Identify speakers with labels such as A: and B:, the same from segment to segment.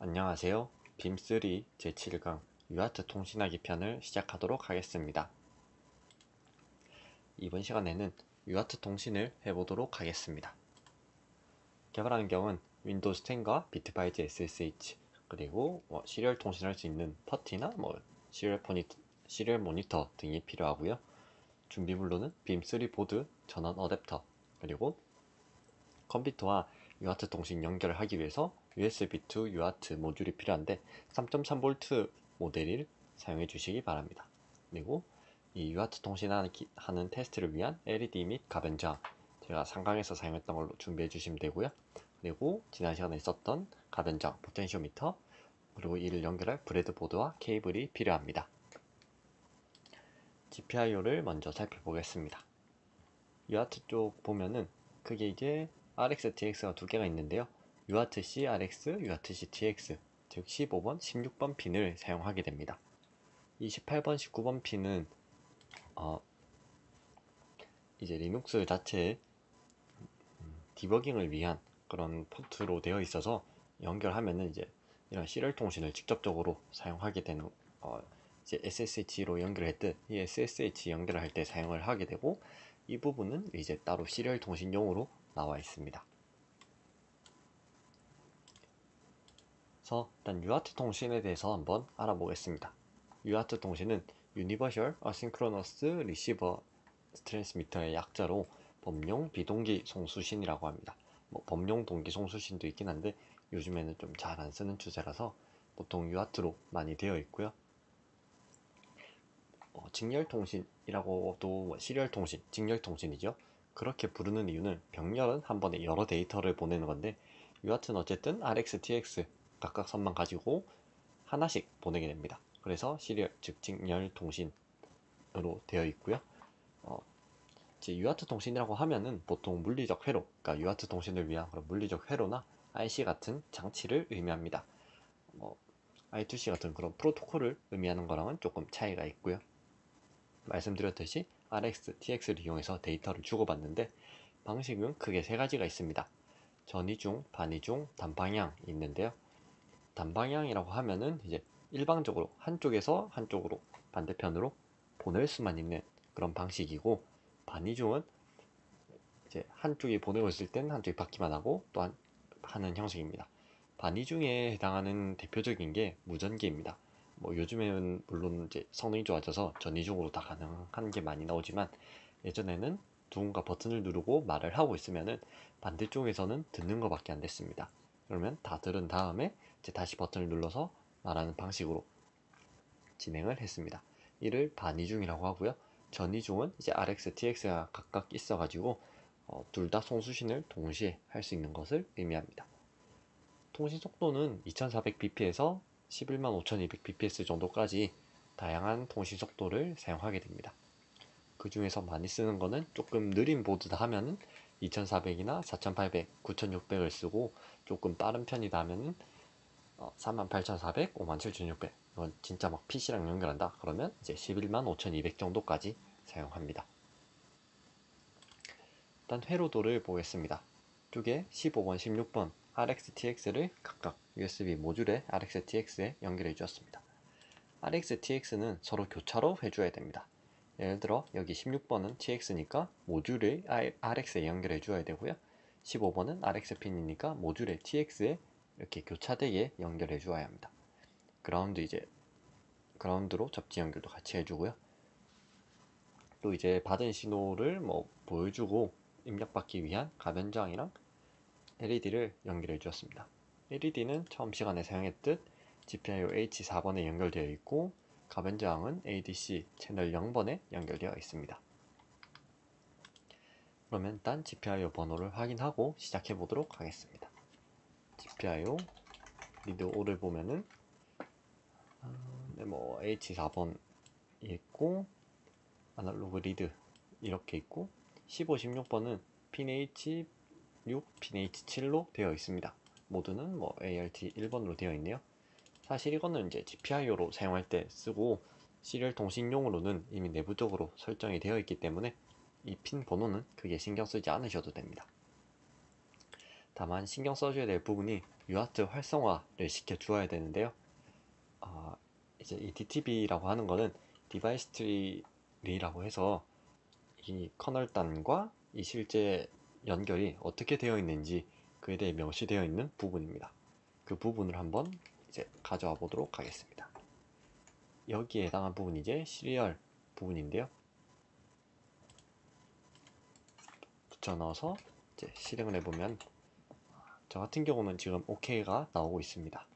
A: 안녕하세요. 빔3 제7강 유아트 통신하기 편을 시작하도록 하겠습니다. 이번 시간에는 유아트 통신을 해보도록 하겠습니다. 개발 환경은 윈도우즈 10과 비트바이트 SSH 그리고 시리얼 통신할 수 있는 퍼티나 시리얼 모니터 등이 필요하고요. 준비물로는 빔3 보드, 전원 어댑터, 그리고 컴퓨터와 유아트 통신 연결을 하기 위해서 USB to UART 모듈이 필요한데 3.3V 모델을 사용해 주시기 바랍니다. 그리고 이 UART 통신하는 테스트를 위한 LED 및 가변저항 제가 상강에서 사용했던 걸로 준비해 주시면 되고요. 그리고 지난 시간에 썼던 가변저항, 포텐시오미터, 그리고 이를 연결할 브레드보드와 케이블이 필요합니다. GPIO를 먼저 살펴보겠습니다. UART 쪽 보면은 크게 이제 RX, TX가 두 개가 있는데요. UART-C, RX, UART-C, TX 즉 15번, 16번 핀을 사용하게 됩니다. 이 18번, 19번 핀은 이제 리눅스 자체의 디버깅을 위한 그런 포트로 되어 있어서 연결하면은 이제 이런 시리얼 통신을 직접적으로 사용하게 되는 이제 SSH로 연결했듯 이 SSH 연결을 할 때 사용을 하게 되고 이 부분은 이제 따로 시리얼 통신용으로 나와 있습니다. 그래서 일단 UART 통신에 대해서 한번 알아보겠습니다. UART 통신은 Universal Asynchronous Receiver Transmitter의 약자로 범용 비동기 송수신이라고 합니다. 범용 동기 송수신도 있긴 한데 요즘에는 좀 잘 안 쓰는 추세라서 보통 UART로 많이 되어 있고요. 직렬 통신이라고도 시리얼 통신, 직렬 통신이죠. 그렇게 부르는 이유는 병렬은 한 번에 여러 데이터를 보내는 건데 UART는 어쨌든 RX, TX 각각 선만 가지고 하나씩 보내게 됩니다. 그래서 시리얼 즉 직렬 통신으로 되어 있고요. 이제 UART 통신이라고 하면은 보통 물리적 회로, 그러니까 UART 통신을 위한 그런 물리적 회로나 IC 같은 장치를 의미합니다. I2C 같은 그런 프로토콜을 의미하는 거랑은 조금 차이가 있고요. 말씀드렸듯이 RX, TX를 이용해서 데이터를 주고받는데 방식은 크게 세 가지가 있습니다. 전이중, 반이중, 단방향이 있는데요. 단방향이라고 하면은 이제 일방적으로 한쪽에서 한쪽으로 반대편으로 보낼 수만 있는 그런 방식이고, 반이중은 이제 한쪽이 보내고 있을 땐 한쪽이 받기만 하고 또 하는 형식입니다. 반이중에 해당하는 대표적인 게 무전기입니다. 요즘에는 물론 이제 성능이 좋아져서 전이중으로 다 가능한 게 많이 나오지만 예전에는 누군가 버튼을 누르고 말을 하고 있으면은 반대쪽에서는 듣는 것밖에 안 됐습니다. 그러면 다 들은 다음에 이제 다시 버튼을 눌러서 말하는 방식으로 진행을 했습니다. 이를 반이중이라고 하고요. 전이중은 이제 RX, TX가 각각 있어가지고 둘 다 송수신을 동시에 할 수 있는 것을 의미합니다. 통신 속도는 2400bp에서 115,200bps 정도까지 다양한 통신 속도를 사용하게 됩니다. 그 중에서 많이 쓰는 거는 조금 느린 보드다 하면은 2400이나 4800, 9600을 쓰고 조금 빠른 편이다 하면은 38400, 57600 이건 진짜 막 PC랑 연결한다 그러면 이제 115,200 정도까지 사용합니다. 일단 회로도를 보겠습니다. 이쪽에 15번, 16번 RxTX를 각각 USB 모듈에 RxTX에 연결해 주었습니다. RxTX는 서로 교차로 해줘야 됩니다. 예를 들어 여기 16번은 TX니까 모듈을 RX에 연결해 줘야 되고요. 15번은 RX 핀이니까 모듈의 TX에 이렇게 교차되게 연결해 주어야 합니다. 그라운드로 접지 연결도 같이 해주고요. 또 이제 받은 신호를 보여주고 입력받기 위한 가변저항이랑 LED를 연결해 주었습니다. LED는 처음 시간에 사용했듯 GPIO H4번에 연결되어 있고 가변저항은 ADC 채널 0번에 연결되어 있습니다. 그러면 일단 GPIO 번호를 확인하고 시작해 보도록 하겠습니다. GPIO 리드 O를 보면은 H4번이 있고 아날로그 리드 이렇게 있고 15, 16번은 핀 H6, 핀 H7로 되어 있습니다. 모두는 ART 1번으로 되어 있네요. 사실 이거는 이제 GPIO로 사용할 때 쓰고 시리얼 통신용으로는 이미 내부적으로 설정이 되어 있기 때문에 이 핀 번호는 크게 신경 쓰지 않으셔도 됩니다. 다만 신경 써줘야 될 부분이 UART 활성화를 시켜 주어야 되는데요. 이제 이 DTB라고 하는 거는 디바이스 트리라고 해서 이 커널 단과 이 실제 연결이 어떻게 되어 있는지 그에 대해 명시되어 있는 부분입니다. 그 부분을 한번 이제 가져와 보도록 하겠습니다. 여기에 해당한 부분이 이제 시리얼 부분인데요. 붙여 넣어서 이제 실행을 해보면 저 같은 경우는 지금 OK가 나오고 있습니다.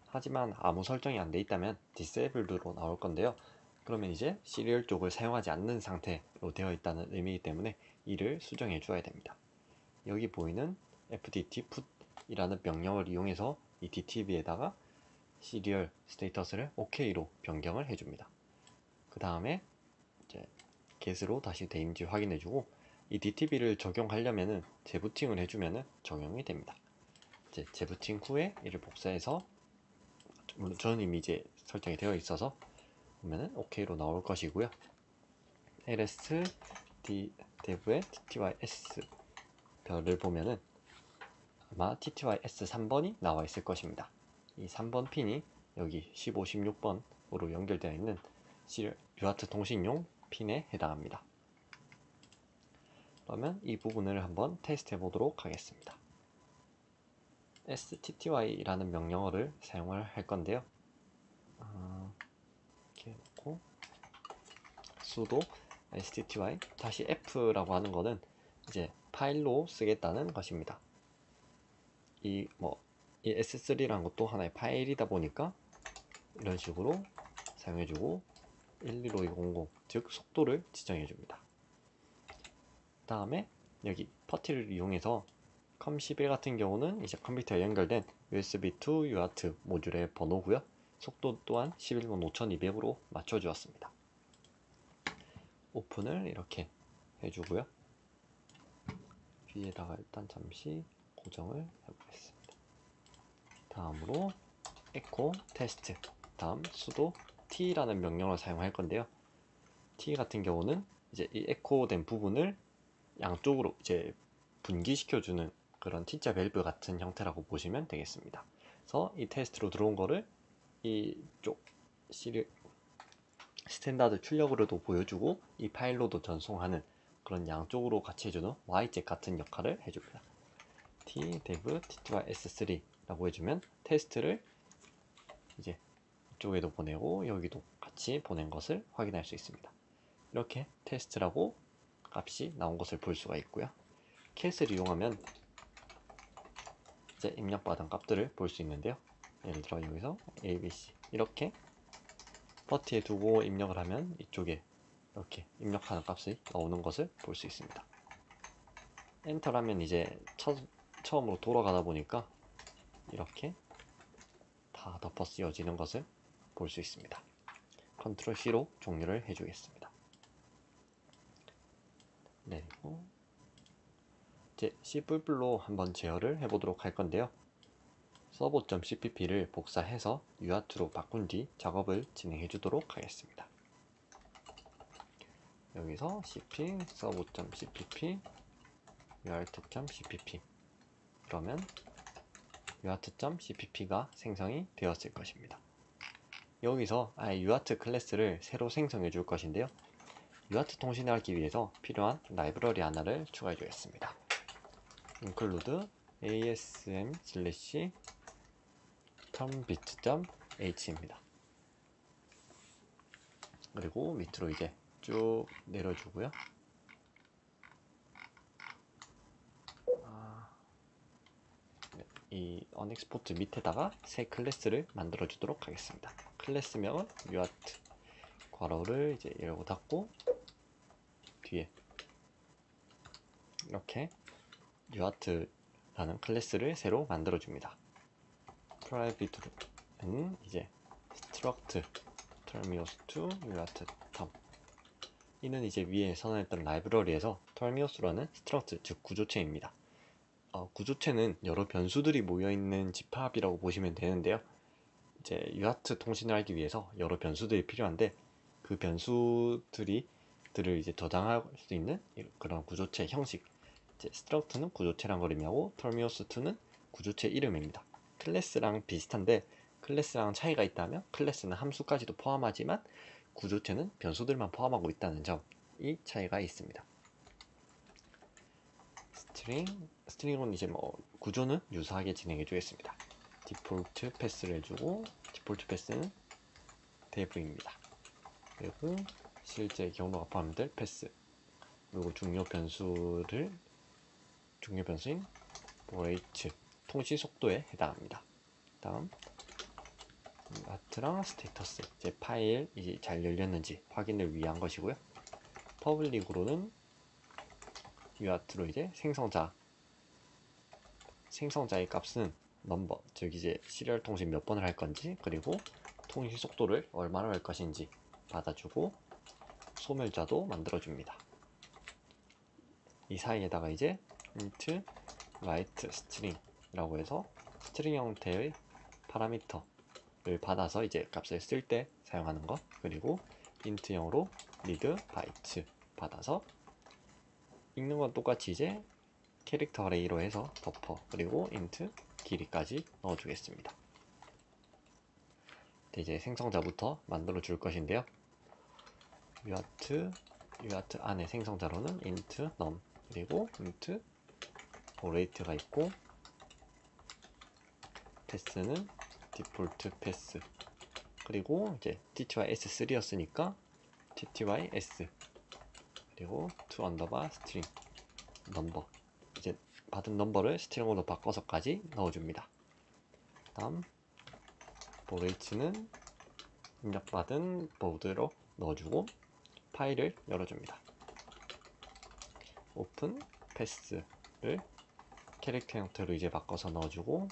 A: 하지만 아무 설정이 안 돼 있다면 디세이블드로 나올 건데요. 그러면 이제 시리얼 쪽을 사용하지 않는 상태로 되어 있다는 의미이기 때문에 이를 수정해 주어야 됩니다. 여기 보이는 fdt put이라는 명령을 이용해서 이 DTB에다가 시리얼 스테이터스를 OK로 변경을 해줍니다. 그 다음에 이제 get으로 다시 돼있는지 확인해주고 이 DTB를 적용하려면은 재부팅을 해주면은 적용이 됩니다. 이제 재부팅 후에 이를 복사해서 물론 저는 이미 이제 설정이 되어 있어서 보면은 OK로 나올 것이고요. ls dev의 ttys 별을 보면은 아마 ttys 3번이 나와 있을 것입니다. 이 3번 핀이 여기 15, 16번으로 연결되어 있는 UART 통신용 핀에 해당합니다. 그러면 이 부분을 한번 테스트 해보도록 하겠습니다. stty라는 명령어를 사용을 할 건데요. 이렇게 놓고 sudo stty 다시 f라고 하는 거는 이제 파일로 쓰겠다는 것입니다. 이 S3라는 것도 하나의 파일이다 보니까 이런 식으로 사용해주고 125200 즉 속도를 지정해줍니다. 다음에 여기 퍼티를 이용해서 COM11 같은 경우는 이제 컴퓨터에 연결된 USB to UART 모듈의 번호고요. 속도 또한 115,200으로 맞춰주었습니다. 오픈을 이렇게 해주고요. 위에다가 일단 잠시 고정을 해보겠습니다. 다음으로 echo test 다음 sudo t라는 명령을 사용할 건데요. t 같은 경우는 이제 이 echo된 부분을 양쪽으로 이제 분기시켜주는 그런 T자 밸브 같은 형태라고 보시면 되겠습니다. 그래서 이 테스트로 들어온 거를 이쪽 스탠다드 출력으로도 보여주고 이 파일로도 전송하는 그런 양쪽으로 같이 해주는 yjet 같은 역할을 해줍니다. t dev ttys3라고 해주면 테스트를 이제 이쪽에도 보내고 여기도 같이 보낸 것을 확인할 수 있습니다. 이렇게 테스트라고 값이 나온 것을 볼 수가 있고요. 캣을 이용하면 이제 입력받은 값들을 볼 수 있는데요. 예를 들어 여기서 abc 이렇게 퍼티에 두고 입력을 하면 이쪽에 이렇게 입력하는 값이 나오는 것을 볼 수 있습니다. 엔터를 하면 이제 처음으로 돌아가다 보니까 이렇게 다 덮어 씌워지는 것을 볼 수 있습니다. 컨트롤 C로 종료를 해주겠습니다. 내리고 이제 C++로 한번 제어를 해보도록 할 건데요. servo.cpp를 복사해서 UART로 바꾼 뒤 작업을 진행해 주도록 하겠습니다. 여기서 cp servo.cpp uart.cpp 그러면 uart.cpp가 생성이 되었을 것입니다. 여기서 아예 UART 클래스를 새로 생성해 줄 것인데요. UART 통신을 하기 위해서 필요한 라이브러리 하나를 추가해 주겠습니다. include asm/termbit.h입니다. 그리고 밑으로 이제 쭉 내려주고요. 이 unexport 밑에다가 새 클래스를 만들어 주도록 하겠습니다. 클래스명은 UART 괄호를 이제 열고 닫고 뒤에 이렇게 UART라는 클래스를 새로 만들어 줍니다. private는 이제 struct terminus to UART term 이는 이제 위에 선언했던 라이브러리에서 terminus라는 struct 즉 구조체입니다. 구조체는 여러 변수들이 모여있는 집합이라고 보시면 되는데요. 이제 UART 통신을 하기 위해서 여러 변수들이 필요한데 그 변수들을 이제 저장할 수 있는 그런 구조체 형식 struct는 구조체란 걸 의미하고 terminus2는 구조체 이름입니다. 클래스랑 비슷한데 클래스랑 차이가 있다면 클래스는 함수까지도 포함하지만 구조체는 변수들만 포함하고 있다는 점이 차이가 있습니다. 스트링은 이제 구조는 유사하게 진행해 주겠습니다. 디폴트 패스를 해주고 디폴트 패스는 dev입니다. 그리고 실제 경로가 포함될 패스, 그리고 중요 변수인 rate 통신 속도에 해당합니다. 다음 UART랑 스테이터스, 이제 파일이 잘 열렸는지 확인을 위한 것이고요. 퍼블릭으로는 UART로 이제 생성자의 값은 넘버, 즉 이제 시리얼 통신 몇 번을 할 건지, 그리고 통신 속도를 얼마나 할 것인지 받아주고 소멸자도 만들어줍니다. 이 사이에다가 이제 int write string이라고 해서 스트링 형태의 파라미터를 받아서 이제 값을 쓸 때 사용하는 것, 그리고 int형으로 read byte 받아서 읽는 건 똑같이 이제 캐릭터 어레이로 해서 버퍼, 그리고 int 길이까지 넣어주겠습니다. 이제 생성자부터 만들어 줄 것인데요. UART 안에 생성자로는 int num, 그리고 int rate가 있고, 패스는 디폴트 패스, 그리고 이제 ttys3였으니까 ttys, 그리고 to underbar string number, 이제 받은 넘버를 스트링으로 바꿔서까지 넣어줍니다. 다음 rate는 입력받은 보드로 넣어주고 파일을 열어줍니다. open pass를 캐릭터 형태로 이제 바꿔서 넣어주고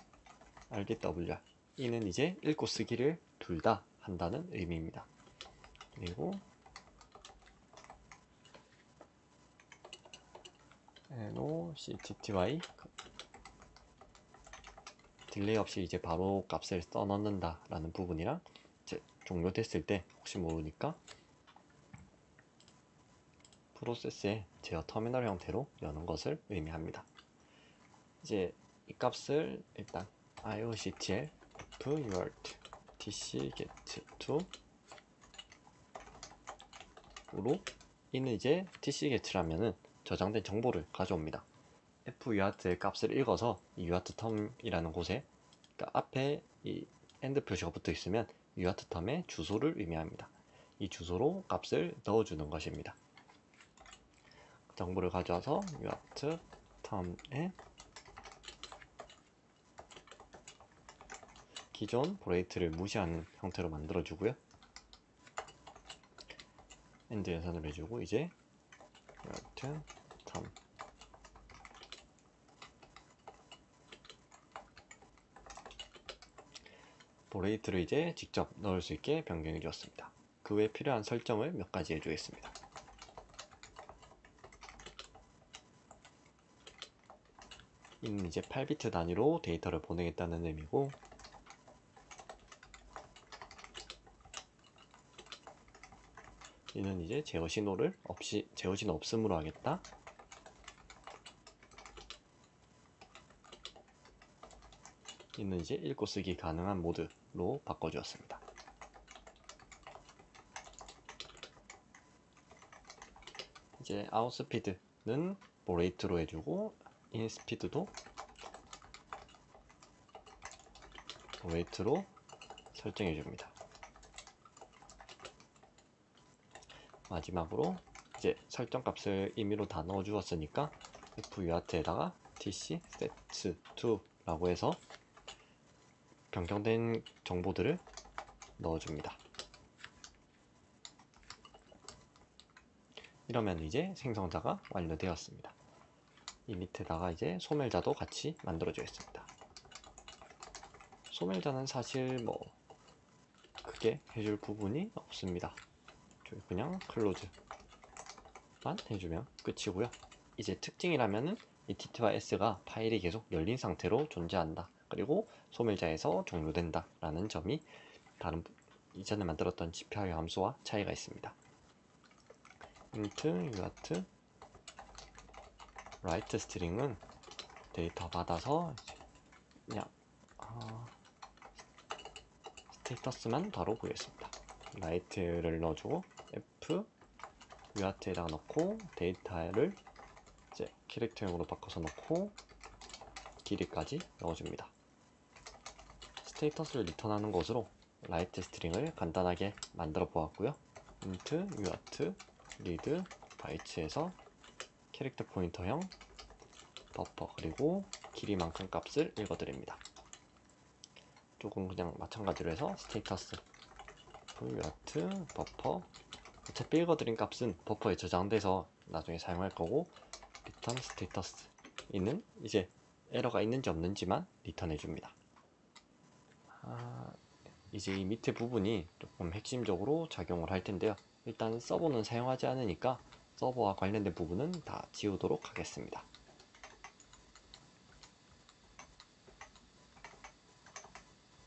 A: rdwr, 이는 이제 읽고 쓰기를 둘 다 한다는 의미입니다. 그리고 noctty, 딜레이 없이 이제 바로 값을 써넣는다 라는 부분이랑 이제 종료됐을 때 혹시 모르니까 프로세스의 제어 터미널 형태로 여는 것을 의미합니다. 이제 이 값을 일단 ioctl f-uart tcget2 으로, 이는 이제 tcget라면은 저장된 정보를 가져옵니다. f-uart의 값을 읽어서 이 uart 텀이라는 곳에, 그러니까 앞에 이 엔드 표시가 붙어 있으면 uart 텀의 주소를 의미합니다. 이 주소로 값을 넣어주는 것입니다. 정보를 가져와서 uart 텀에 기존 브레이트를 무시하는 형태로 만들어주고요. 엔드 연산을 해주고 이제 uart 텀 브레이트를 이제 직접 넣을 수 있게 변경해 주었습니다. 그 외에 필요한 설정을 몇 가지 해주겠습니다. 이는 이제 8비트 단위로 데이터를 보내겠다는 의미고, 이는 이제 제어 신호 없음으로 하겠다. 이는 이제 읽고 쓰기 가능한 모드로 바꿔주었습니다. 이제 아웃스피드는 레이트로 해주고 인스피드도 레이트로 설정해줍니다. 마지막으로 이제 설정 값을 임의로 다 넣어 주었으니까 f-uart에다가 tc sets2 라고 해서 변경된 정보들을 넣어줍니다. 이러면 이제 생성자가 완료되었습니다. 이 밑에다가 이제 소멸자도 같이 만들어 주겠습니다. 소멸자는 사실 크게 해줄 부분이 없습니다. 그냥 클로즈만 해주면 끝이고요. 이제 특징이라면은 이 tt와 s가 파일이 계속 열린 상태로 존재한다, 그리고 소멸자에서 종료된다 라는 점이 다른 이전에 만들었던 지표화형 함수와 차이가 있습니다. int uart 라이트 스트링은 데이터 받아서 그냥 스테이터스만 바로 보겠습니다. 라이트를 넣어주고 F UART에다가 넣고 데이터를 이제 캐릭터형으로 바꿔서 넣고 길이까지 넣어줍니다. 스테이터스를 리턴하는 것으로 라이트 스트링을 간단하게 만들어 보았고요. int UART read bytes에서 캐릭터 포인터형 버퍼 그리고 길이만큼 값을 읽어드립니다. 조금 그냥 마찬가지로 해서 스테이터스 UART 버퍼 어차피 읽어드린 값은 버퍼에 저장돼서 나중에 사용할 거고 return 스테이터스 이는 이제 에러가 있는지 없는지만 리턴해 줍니다. 이제 이 밑에 부분이 조금 핵심적으로 작용을 할 텐데요. 일단 서버는 사용하지 않으니까 서버와 관련된 부분은 다 지우도록 하겠습니다.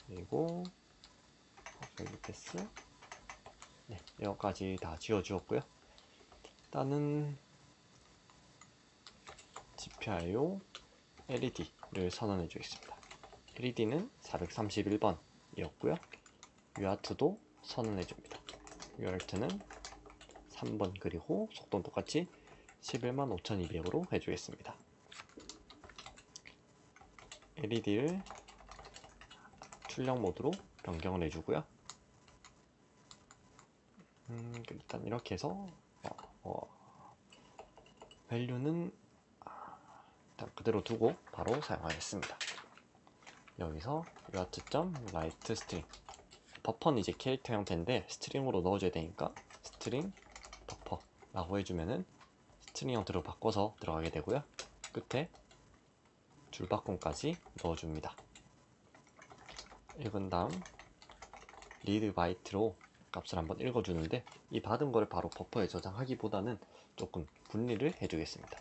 A: 그리고 밸류 패스 여기까지 다 지워주었고요. 일단은 GPIO LED를 선언해 주겠습니다. LED는 431번 이었고요. UART도 선언해 줍니다. UART는 3번 그리고 속도는 똑같이 115,200으로 해주겠습니다. LED를 출력 모드로 변경을 해주고요. 일단 이렇게 해서 밸류는 일단 그대로 두고 바로 사용하겠습니다. 여기서 UART.WriteString 버퍼는 이제 캐릭터 형태인데 스트링으로 넣어줘야 되니까 스트링 버퍼라고 해주면은 스트링 형태로 바꿔서 들어가게 되고요. 끝에 줄바꿈까지 넣어줍니다. 읽은 다음 read byte로 값을 한번 읽어주는데 이 받은 거를 바로 버퍼에 저장하기보다는 조금 분리를 해주겠습니다.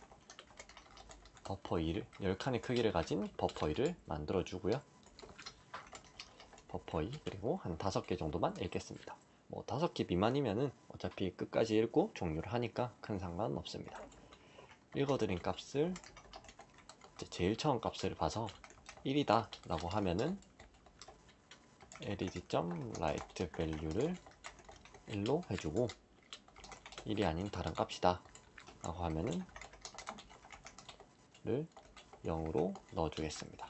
A: 버퍼 2를 10칸의 크기를 가진 버퍼 2를 만들어 주고요. 버퍼 2 그리고 한 5개 정도만 읽겠습니다. 뭐 5개 미만이면은 어차피 끝까지 읽고 종료를 하니까 큰 상관은 없습니다. 읽어드린 값을 제일 처음 값을 봐서 1이다 라고 하면은 led.writeValue를 1로 해주고 1이 아닌 다른 값이다 라고 하면은 를 0으로 넣어주겠습니다.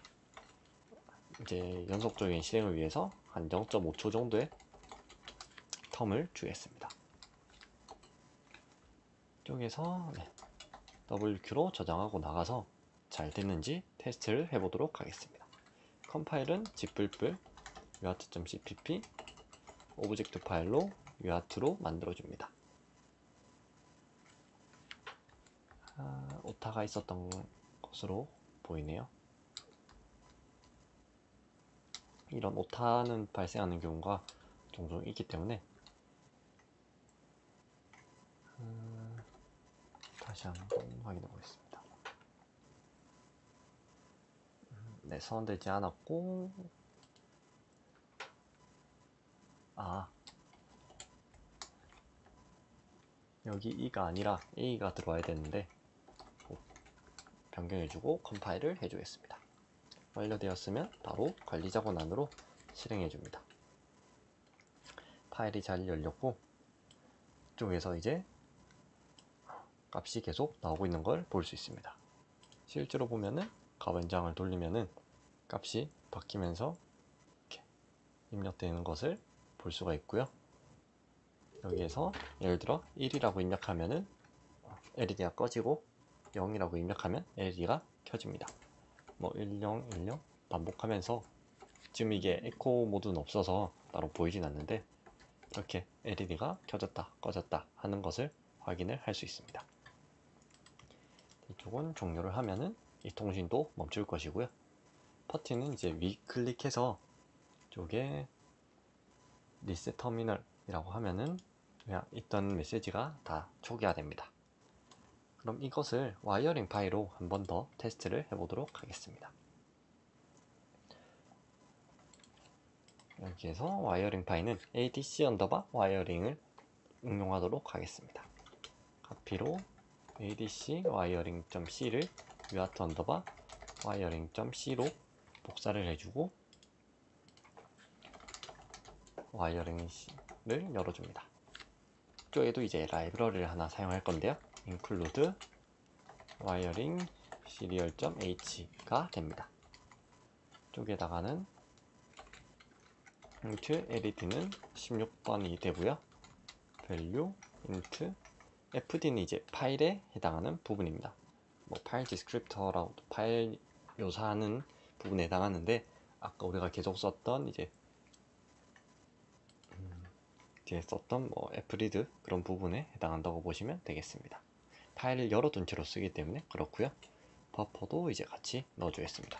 A: 이제 연속적인 실행을 위해서 한 0.5초 정도의 텀을 주겠습니다. 이쪽에서 WQ로 저장하고 나가서 잘 됐는지 테스트를 해보도록 하겠습니다. 컴파일은 z불불 uart.cpp 오브젝트 파일로 uart로 만들어줍니다. 오타가 있었던 것으로 보이네요. 이런 오타는 발생하는 경우가 종종 있기 때문에 다시 한번 확인해 보겠습니다. 네, 선언되지 않았고 여기 E가 아니라 A가 들어와야 되는데 변경해주고 컴파일을 해주겠습니다. 완료되었으면 바로 관리자 권한으로 실행해줍니다. 파일이 잘 열렸고 이쪽에서 이제 값이 계속 나오고 있는 걸 볼 수 있습니다. 실제로 보면은 가변장을 돌리면은 값이 바뀌면서 이렇게 입력되는 것을 볼 수가 있고요. 여기에서 예를 들어 1이라고 입력하면은 LED가 꺼지고 0이라고 입력하면 LED가 켜집니다. 뭐 10, 10 반복하면서 지금 이게 에코 모드는 없어서 따로 보이진 않는데 이렇게 LED가 켜졌다 꺼졌다 하는 것을 확인을 할 수 있습니다. 이쪽은 종료를 하면은 이 통신도 멈출 것이고요. 퍼티는 이제 위클릭해서 이쪽에 리셋 터미널이라고 하면은 그냥 있던 메시지가 다 초기화됩니다. 그럼 이것을 와이어링 파일로 한 번 더 테스트를 해보도록 하겠습니다. 여기에서 와이어링 파일은 adc_wiring을 응용하도록 하겠습니다. 카피로 adc wiring.c를 uart 언더바 wiring.c로 복사를 해주고 와이어링을 열어줍니다. 이쪽에도 이제 라이브러리를 하나 사용할 건데요. include wiring serial.h가 됩니다. 이쪽에다가는 int led는 16번이 되고요. value int fd는 이제 파일에 해당하는 부분입니다. 뭐 파일 디스크립터라고 파일 묘사하는 부분에 해당하는데 아까 우리가 계속 썼던 이제 뒤에 썼던 뭐 fread 그런 부분에 해당한다고 보시면 되겠습니다. 파일을 열어둔 채로 쓰기 때문에 그렇고요. 버퍼도 이제 같이 넣어주겠습니다.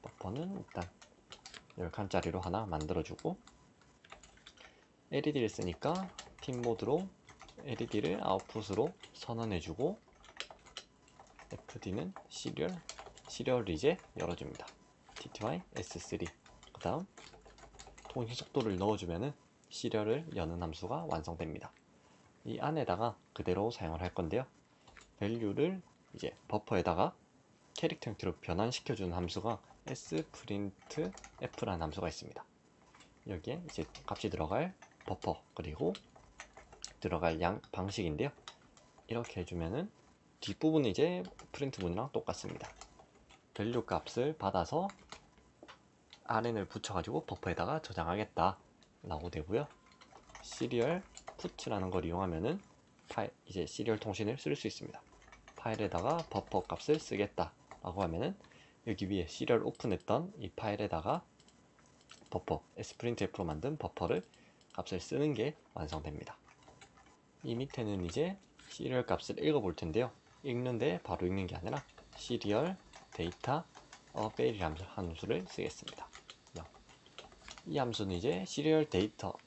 A: 버퍼는 일단 10칸짜리로 하나 만들어주고 LED를 쓰니까 팀 모드로 LED를 아웃풋으로 선언해주고 FD는 시리얼을 이제 열어줍니다. TTY S3 그 다음 통신 속도를 넣어주면은 시리얼을 여는 함수가 완성됩니다. 이 안에다가 그대로 사용을 할 건데요. value를 이제 버퍼에다가 캐릭터 형태로 변환시켜주는 함수가 sprintf라는 함수가 있습니다. 여기에 이제 값이 들어갈 버퍼 그리고 들어갈 양 방식인데요. 이렇게 해주면은 뒷부분은 이제 프린트 문이랑 똑같습니다. value 값을 받아서 rn을 붙여가지고 버퍼에다가 저장하겠다 라고 되고요. 시리얼 put라는 걸 이용하면은 이제 시리얼 통신을 쓸 수 있습니다. 파일에다가 버퍼 값을 쓰겠다 라고 하면은 여기 위에 시리얼 오픈했던 이 파일에다가 버퍼 sprintf로 만든 버퍼를 값을 쓰는 게 완성됩니다. 이 밑에는 이제 시리얼 값을 읽어볼 텐데요. 읽는데 바로 읽는 게 아니라 시리얼 데이터 avail 함수를 쓰겠습니다. 이 함수는 이제 시리얼 데이터를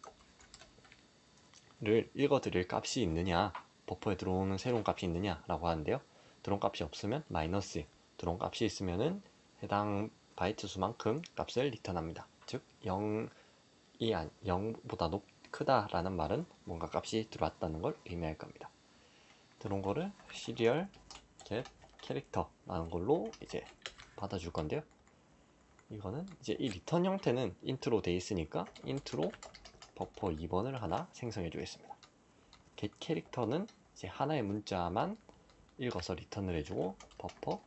A: 읽어드릴 값이 있느냐, 버퍼에 들어오는 새로운 값이 있느냐 라고 하는데요. 들어온 값이 없으면 마이너스, 들어온 값이 있으면은 해당 바이트 수만큼 값을 리턴합니다. 즉 0보다 크다라는 말은 뭔가 값이 들어왔다는 걸 의미할 겁니다. 들어온 거를 시리얼 get 캐릭터라는 걸로 이제 받아줄 건데요. 이거는 이제 이 리턴 형태는 int로 돼 있으니까 int로 버퍼 2번을 하나 생성해 주겠습니다. get 캐릭터는 이제 하나의 문자만 읽어서 리턴을 해주고 버퍼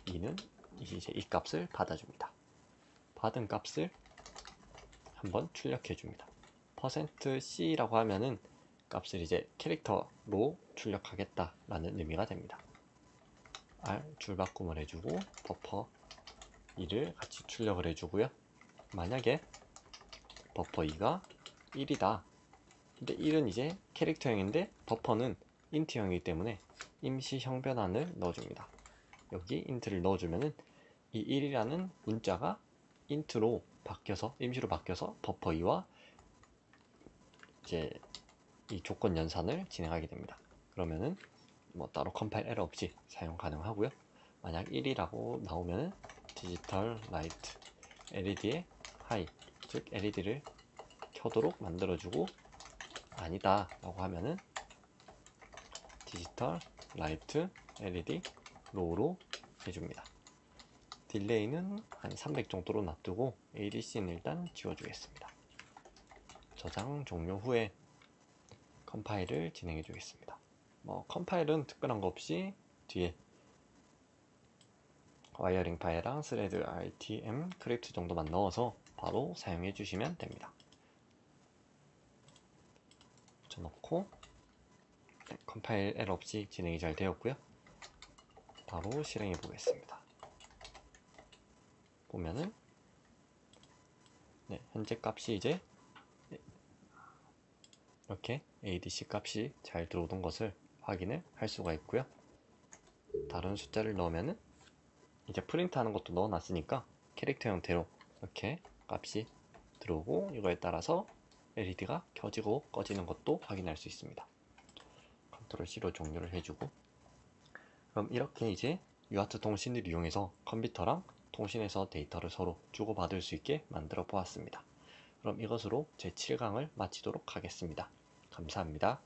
A: 2는 이제 이 값을 받아줍니다. 받은 값을 한번 출력해 줍니다. %c라고 하면은 값을 이제 캐릭터로 출력하겠다라는 의미가 됩니다. r 줄바꿈을 해주고 버퍼 2를 같이 출력을 해주고요. 만약에 버퍼 2가 1이다. 근데 1은 이제 캐릭터형인데 버퍼는 인트형이기 때문에 임시 형변환을 넣어줍니다. 여기 int를 넣어주면은 이 1이라는 문자가 int로 바뀌어서 임시로 바뀌어서 버퍼 2와 이제 이 조건 연산을 진행하게 됩니다. 그러면은 뭐 따로 컴파일 에러 없이 사용 가능하고요. 만약 1이라고 나오면은 디지털 라이트 LED의 하이, 즉 LED를 켜도록 만들어주고 아니다 라고 하면은 디지털 라이트 LED 로우로 해줍니다. 딜레이는 한 300 정도로 놔두고 ADC는 일단 지워주겠습니다. 저장 종료 후에 컴파일을 진행해 주겠습니다. 뭐 컴파일은 특별한 거 없이 뒤에 와이어링 파일랑 스레드 RTM 크립트 정도만 넣어서 바로 사용해 주시면 됩니다. 붙여놓고 컴파일 에러 없이 진행이 잘 되었고요. 바로 실행해 보겠습니다. 보면은 현재 값이 이제 이렇게 ADC 값이 잘 들어오던 것을 확인을 할 수가 있고요. 다른 숫자를 넣으면은 이제 프린트 하는 것도 넣어 놨으니까 캐릭터 형태로 이렇게 값이 들어오고 이거에 따라서 LED가 켜지고 꺼지는 것도 확인할 수 있습니다. 컨트롤 C로 종료를 해주고 그럼 이렇게 이제 UART 통신을 이용해서 컴퓨터랑 통신해서 데이터를 서로 주고받을 수 있게 만들어 보았습니다. 그럼 이것으로 제 7강을 마치도록 하겠습니다. 감사합니다.